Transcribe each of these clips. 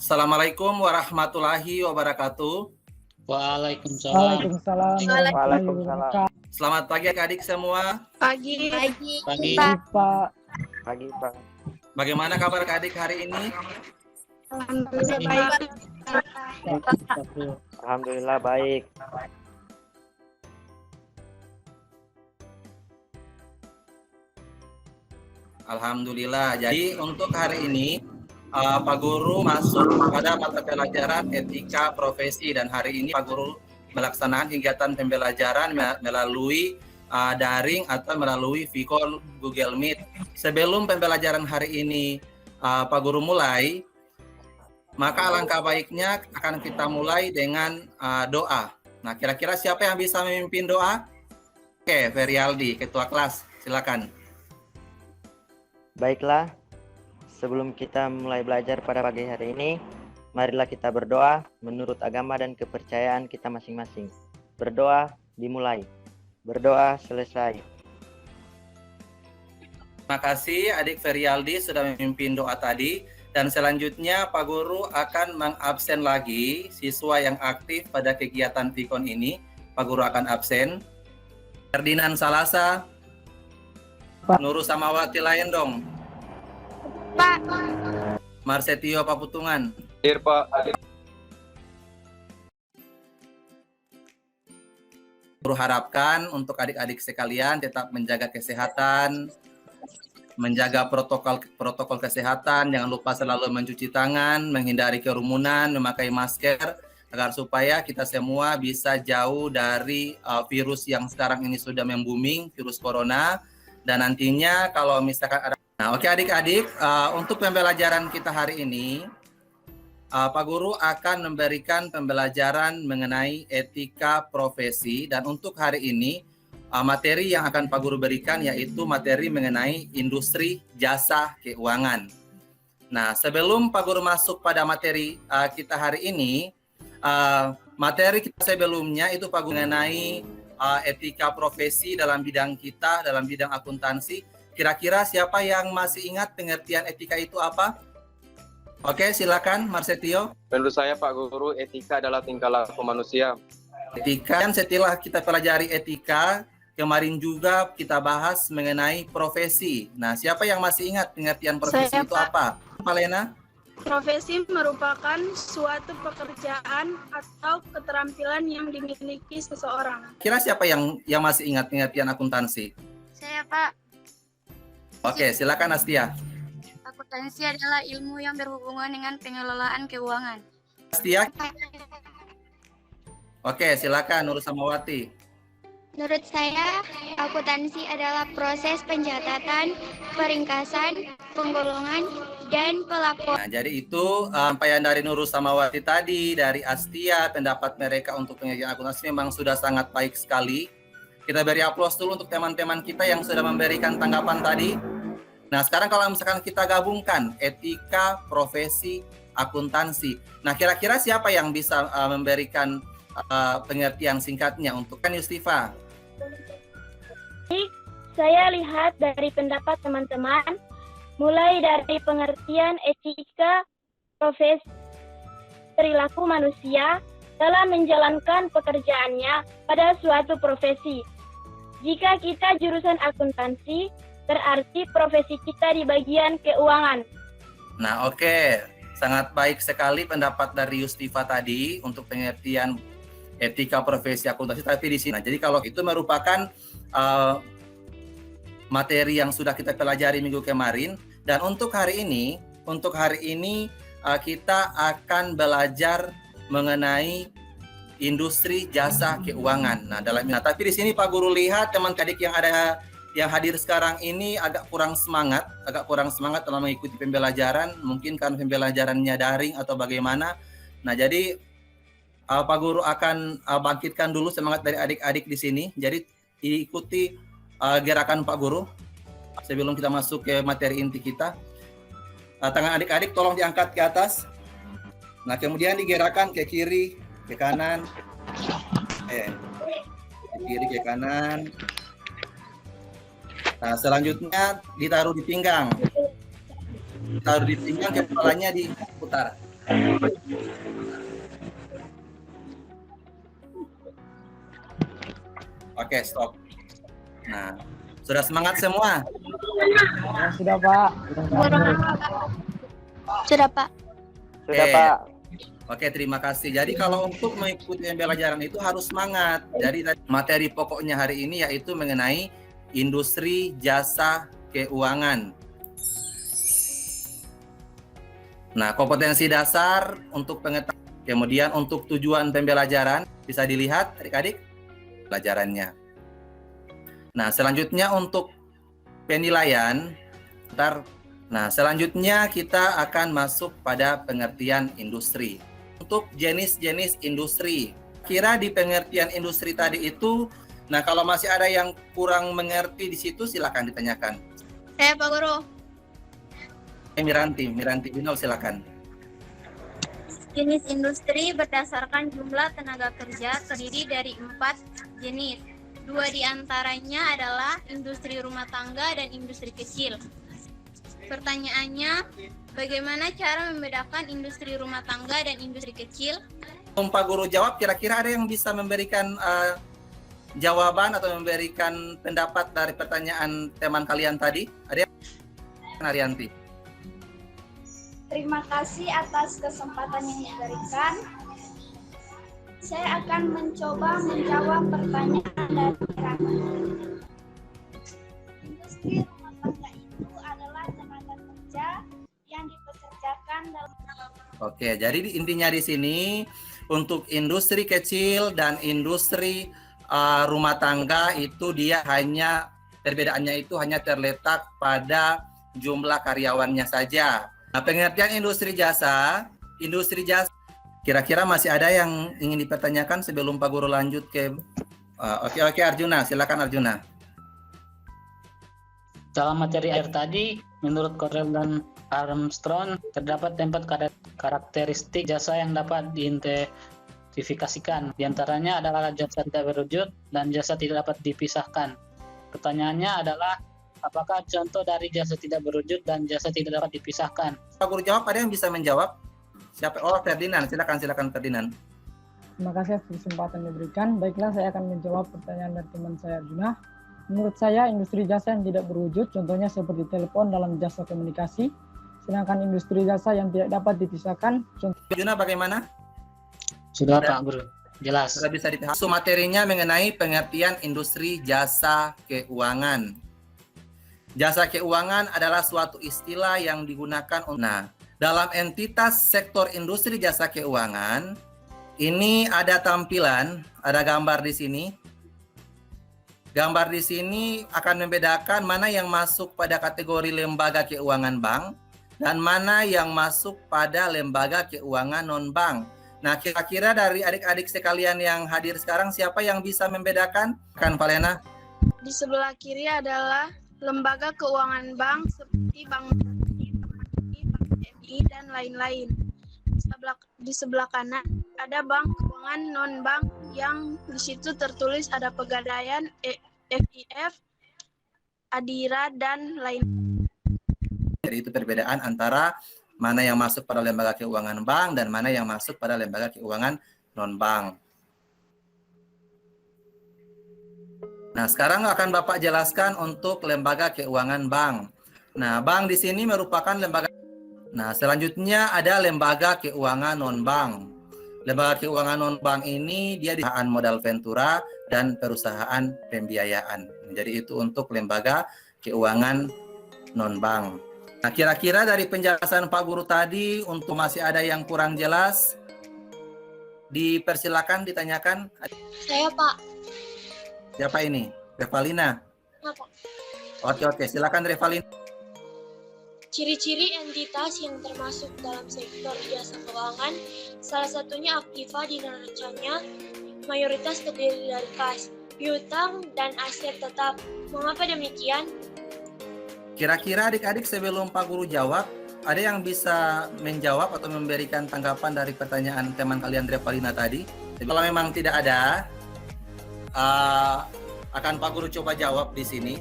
Assalamualaikum warahmatullahi wabarakatuh. Waalaikumsalam. Waalaikumsalam warahmatullahi wabarakatuh. Selamat pagi adik-adik semua. Pagi. Pagi. Pak. Pagi, Pak. Bagaimana kabar adik hari ini? Alhamdulillah baik. Alhamdulillah baik. Alhamdulillah. Jadi untuk hari ini Pak Guru masuk pada mata pelajaran etika profesi dan hari ini Pak Guru melaksanakan kegiatan pembelajaran melalui daring atau melalui video Google Meet. Sebelum pembelajaran hari ini Pak Guru mulai, maka alangkah baiknya akan kita mulai dengan doa. Nah, kira-kira siapa yang bisa memimpin doa? Oke, Ferialdi, Ketua Kelas, silakan. Baiklah, sebelum kita mulai belajar pada pagi hari ini, marilah kita berdoa menurut agama dan kepercayaan kita masing-masing. Berdoa dimulai, berdoa selesai. Terima kasih adik Ferialdi sudah memimpin doa tadi. Dan selanjutnya Pak Guru akan mengabsen lagi siswa yang aktif pada kegiatan Vikon ini. Pak Guru akan absen. Ferdinand Salasa, Pak. Nurul Samawati lain dong. Pak. Marsetio Paputungan. Hadir, Pak. Guru harapkan untuk adik-adik sekalian tetap menjaga kesehatan, menjaga protokol kesehatan, jangan lupa selalu mencuci tangan, menghindari kerumunan, memakai masker, agar supaya kita semua bisa jauh dari virus yang sekarang ini sudah membuming, virus corona. Dan nantinya kalau misalkan ada... Nah, oke adik-adik, untuk pembelajaran kita hari ini, Pak Guru akan memberikan pembelajaran mengenai etika profesi. Dan untuk hari ini, materi yang akan Pak Guru berikan yaitu materi mengenai industri jasa keuangan. Nah, sebelum Pak Guru masuk pada materi kita hari ini, materi kita sebelumnya itu Pak Guru mengenai etika profesi dalam bidang kita, dalam bidang akuntansi. Kira-kira siapa yang masih ingat pengertian etika itu apa? Oke, silakan Marsetio. Menurut saya Pak Guru, etika adalah tingkah laku manusia. Etika, dan setelah kita pelajari etika, kemarin juga kita bahas mengenai profesi. Nah, siapa yang masih ingat pengertian profesi Saya, itu Pak. apa? Palena? Profesi merupakan suatu pekerjaan atau keterampilan yang dimiliki seseorang. Kira siapa yang masih ingat pengertian akuntansi? Saya, Pak. Oke, silakan Astia. Akuntansi adalah ilmu yang berhubungan dengan pengelolaan keuangan. Astia? Oke, silakan Nurul Samawati. Menurut saya, akuntansi adalah proses pencatatan, peringkasan, penggolongan, dan pelaporan. Nah, jadi itu sampaian dari Nurul Samawati tadi, dari Astia, pendapat mereka untuk pengertian akuntansi memang sudah sangat baik sekali. Kita beri aplaus dulu untuk teman-teman kita yang sudah memberikan tanggapan tadi. Nah, sekarang kalau misalkan kita gabungkan etika, profesi, akuntansi. Nah, kira-kira siapa yang bisa memberikan pengertian singkatnya untuk kan Yustifa? Saya lihat dari pendapat teman-teman, mulai dari pengertian etika, profesi, perilaku manusia dalam menjalankan pekerjaannya pada suatu profesi. Jika kita jurusan akuntansi, berarti profesi kita di bagian keuangan. Nah, oke. Sangat baik sekali pendapat dari Yustifa tadi untuk pengertian etika profesi akuntansi. Tapi di sini, nah, jadi kalau itu merupakan materi yang sudah kita pelajari minggu kemarin. Dan untuk hari ini kita akan belajar mengenai industri jasa keuangan. Nah, tapi di sini Pak Guru lihat teman-teman yang hadir sekarang ini agak kurang semangat dalam mengikuti pembelajaran, mungkin karena pembelajarannya daring atau bagaimana. Nah, jadi Pak Guru akan bangkitkan dulu semangat dari adik-adik di sini. Jadi ikuti gerakan Pak Guru sebelum kita masuk ke materi inti kita. Tangan adik-adik tolong diangkat ke atas. Nah, kemudian digerakkan ke kiri, ke kanan. Ke kiri, ke kanan. Nah, selanjutnya ditaruh di pinggang. Ditaruh di pinggang, kepalanya diputar. Oke, stop. Nah, sudah semangat semua? Ya, sudah Pak. Sudah, Pak. Sudah, Oke. Pak. Oke, terima kasih. Jadi kalau untuk mengikuti pembelajaran itu harus semangat. Jadi materi pokoknya hari ini yaitu mengenai industri jasa keuangan. Nah, kompetensi dasar untuk pengetahuan. Kemudian untuk tujuan pembelajaran bisa dilihat adik-adik pelajarannya. Nah, selanjutnya untuk penilaian. Nah, selanjutnya kita akan masuk pada pengertian industri. Untuk jenis-jenis industri. Kira di pengertian industri tadi itu, nah kalau masih ada yang kurang mengerti di situ silakan ditanyakan. Saya Pak Guru. Miranti Binol silakan. Jenis industri berdasarkan jumlah tenaga kerja terdiri dari 4 jenis. 2 diantaranya adalah industri rumah tangga dan industri kecil. Pertanyaannya, bagaimana cara membedakan industri rumah tangga dan industri kecil? Pak Guru jawab, kira-kira ada yang bisa memberikan jawaban atau memberikan pendapat dari pertanyaan teman kalian tadi? Ada yang? Arianti. Terima kasih atas kesempatan yang diberikan. Saya akan mencoba menjawab pertanyaan dari Rama. Industri rumah tangga itu adalah tenaga kerja yang dipekerjakan dalam. Oke, jadi intinya di sini untuk industri kecil dan industri rumah tangga itu dia hanya perbedaannya itu hanya terletak pada jumlah karyawannya saja. Nah, pengertian industri jasa, kira-kira masih ada yang ingin dipertanyakan sebelum Pak Guru lanjut ke Oke, Arjuna, silakan Arjuna. Dalam materi air tadi, menurut Cordell dan Armstrong, terdapat 4 karakteristik jasa yang dapat diidentifikasikan. Di antaranya adalah jasa tidak berwujud dan jasa tidak dapat dipisahkan. Pertanyaannya adalah, apakah contoh dari jasa tidak berwujud dan jasa tidak dapat dipisahkan? Pak Guru jawab, ada yang bisa menjawab? Siapa? Oh, Ferdinand, silakan Ferdinand. Terima kasih atas kesempatan yang diberikan. Baiklah, saya akan menjawab pertanyaan dari teman saya Arjuna. Menurut saya, industri jasa yang tidak berwujud, contohnya seperti telepon dalam jasa komunikasi. Sedangkan industri jasa yang tidak dapat dipisahkan, Arjuna bagaimana? Sudah, Pak Guru. Jelas. Sudah bisa dipahami. So, materinya mengenai pengertian industri jasa keuangan. Jasa keuangan adalah suatu istilah yang digunakan. Nah, dalam entitas sektor industri jasa keuangan, ini ada tampilan, ada gambar di sini. Gambar di sini akan membedakan mana yang masuk pada kategori lembaga keuangan bank dan mana yang masuk pada lembaga keuangan non-bank. Nah, kira-kira dari adik-adik sekalian yang hadir sekarang, siapa yang bisa membedakan? Kan, Valena? Di sebelah kiri adalah lembaga keuangan bank seperti Bank BNI dan lain-lain. Di sebelah kanan ada bank keuangan non-bank yang di situ tertulis ada Pegadaian, FIF, Adira dan lain. Jadi itu perbedaan antara mana yang masuk pada lembaga keuangan bank dan mana yang masuk pada lembaga keuangan non-bank. Nah, sekarang akan Bapak jelaskan untuk lembaga keuangan bank. Nah, bank di sini merupakan lembaga. Nah, selanjutnya ada lembaga keuangan non-bank. Lembaga keuangan non-bank ini dia di perusahaan modal ventura dan perusahaan pembiayaan. Jadi itu untuk lembaga keuangan non-bank. Nah, kira-kira dari penjelasan Pak Guru tadi, untuk masih ada yang kurang jelas, dipersilakan ditanyakan. Saya, Pak. Siapa ini? Revalina? Apa? Oke, Silakan Revalina. Ciri-ciri entitas yang termasuk dalam sektor jasa keuangan, salah satunya aktiva di neracanya, mayoritas terdiri dari kas, piutang, dan aset tetap. Mengapa demikian? Kira-kira adik-adik sebelum Pak Guru jawab, ada yang bisa menjawab atau memberikan tanggapan dari pertanyaan teman kalian Revalina tadi? Kalau memang tidak ada, akan Pak Guru coba jawab di sini.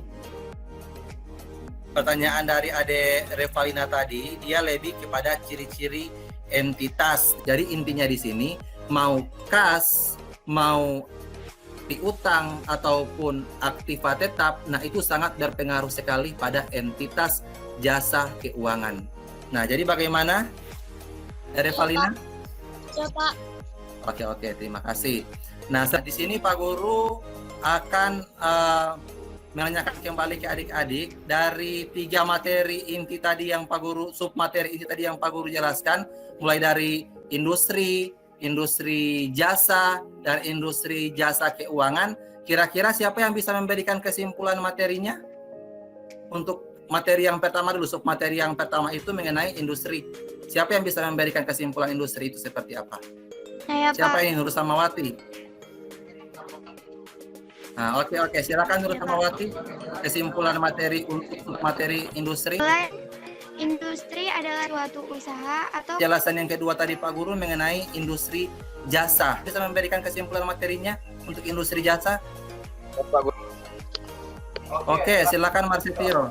pertanyaan dari Ade Revalina tadi, dia lebih kepada ciri-ciri entitas. Jadi intinya di sini, mau kas, mau piutang ataupun aktiva tetap, nah itu sangat berpengaruh sekali pada entitas jasa keuangan. Nah, jadi bagaimana, Revalina? Ya, Pak. Oke, terima kasih. Nah, di sini Pak Guru akan menanyakan kembali ke adik-adik dari 3 materi inti tadi yang Pak Guru, submateri inti tadi yang Pak Guru jelaskan, mulai dari industri jasa, dan industri jasa keuangan. Kira-kira siapa yang bisa memberikan kesimpulan materinya? Untuk materi yang pertama dulu, submateri yang pertama itu mengenai industri. Siapa yang bisa memberikan kesimpulan industri itu seperti apa? Siapa ini, Nur Samawati? Nah, oke, silakan Nur Samawati. Kesimpulan materi untuk materi industri. Industri adalah suatu usaha atau Jelasan yang kedua tadi Pak Guru mengenai industri jasa. Bisa memberikan kesimpulan materinya untuk industri jasa? Oke, silakan Marsitiro.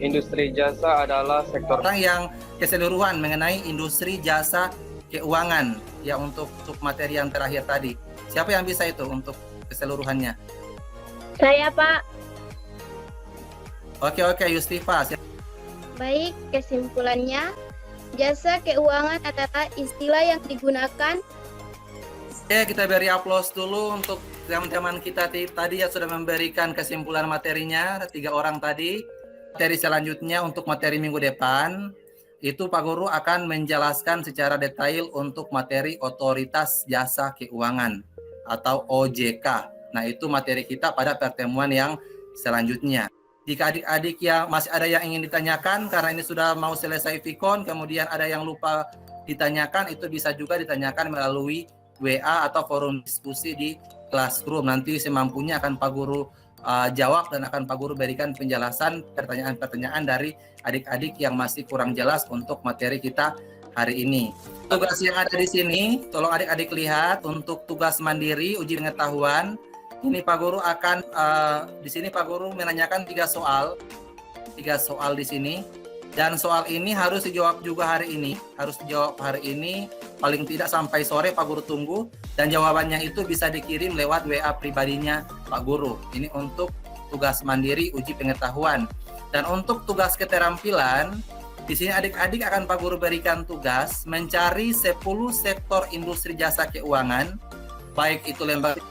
Industri jasa adalah sektor Orang yang keseluruhan mengenai industri jasa keuangan, ya, untuk submateri yang terakhir tadi. Siapa yang bisa itu untuk keseluruhannya? Saya, Pak. Oke, Yustifa. baik kesimpulannya jasa keuangan adalah istilah yang digunakan. Oke, kita beri aplaus dulu untuk teman-teman kita tadi yang sudah memberikan kesimpulan materinya, 3 orang tadi. Materi selanjutnya untuk materi minggu depan, itu Pak Guru akan menjelaskan secara detail untuk materi otoritas jasa keuangan atau OJK. Nah, itu materi kita pada pertemuan yang selanjutnya. Jika adik-adik yang masih ada yang ingin ditanyakan, karena ini sudah mau selesai Vicon, kemudian ada yang lupa ditanyakan, itu bisa juga ditanyakan melalui WA atau forum diskusi di Classroom. Nanti semampunya akan Pak Guru jawab dan akan Pak Guru berikan penjelasan pertanyaan-pertanyaan dari adik-adik yang masih kurang jelas untuk materi kita hari ini. Tugas yang ada di sini, tolong adik-adik lihat untuk tugas mandiri uji pengetahuan. Ini Pak Guru akan di sini Pak Guru menanyakan 3 soal di sini, dan soal ini harus dijawab juga hari ini, paling tidak sampai sore Pak Guru tunggu, dan jawabannya itu bisa dikirim lewat WA pribadinya Pak Guru. Ini untuk tugas mandiri uji pengetahuan. Dan untuk tugas keterampilan, di sini adik-adik akan Pak Guru berikan tugas mencari 10 sektor industri jasa keuangan, baik itu lembaga.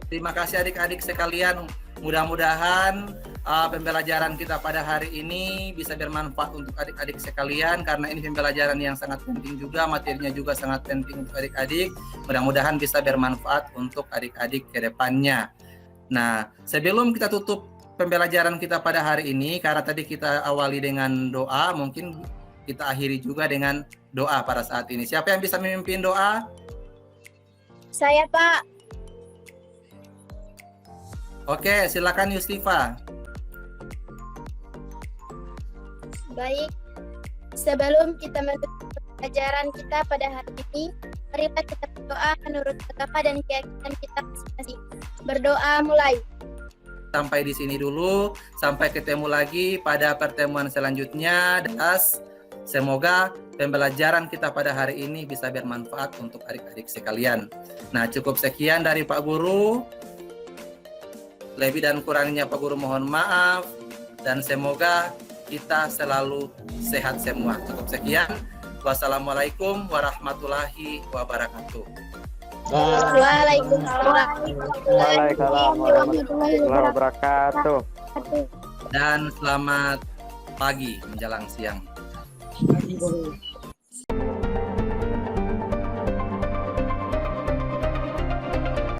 Terima kasih adik-adik sekalian. Mudah-mudahan pembelajaran kita pada hari ini bisa bermanfaat untuk adik-adik sekalian, karena ini pembelajaran yang sangat penting juga, materinya juga sangat penting untuk adik-adik. Mudah-mudahan bisa bermanfaat untuk adik-adik ke depannya. Nah, sebelum kita tutup pembelajaran kita pada hari ini, karena tadi kita awali dengan doa, mungkin kita akhiri juga dengan doa pada saat ini. Siapa yang bisa memimpin doa? Saya, Pak. Oke, silakan Yustifa. Baik, sebelum kita menutup pelajaran kita pada hari ini, marilah kita berdoa menurut agama dan keyakinan kita masing-masing. Berdoa mulai. Sampai di sini dulu, sampai ketemu lagi pada pertemuan selanjutnya. Dan semoga pembelajaran kita pada hari ini bisa bermanfaat untuk adik-adik sekalian. Nah, cukup sekian dari Pak Guru. Lebih dan kurangnya Pak Guru mohon maaf, dan semoga kita selalu sehat semua. Cukup sekian. Wassalamualaikum warahmatullahi wabarakatuh. Waalaikumsalam warahmatullahi wabarakatuh. Dan selamat pagi menjelang siang.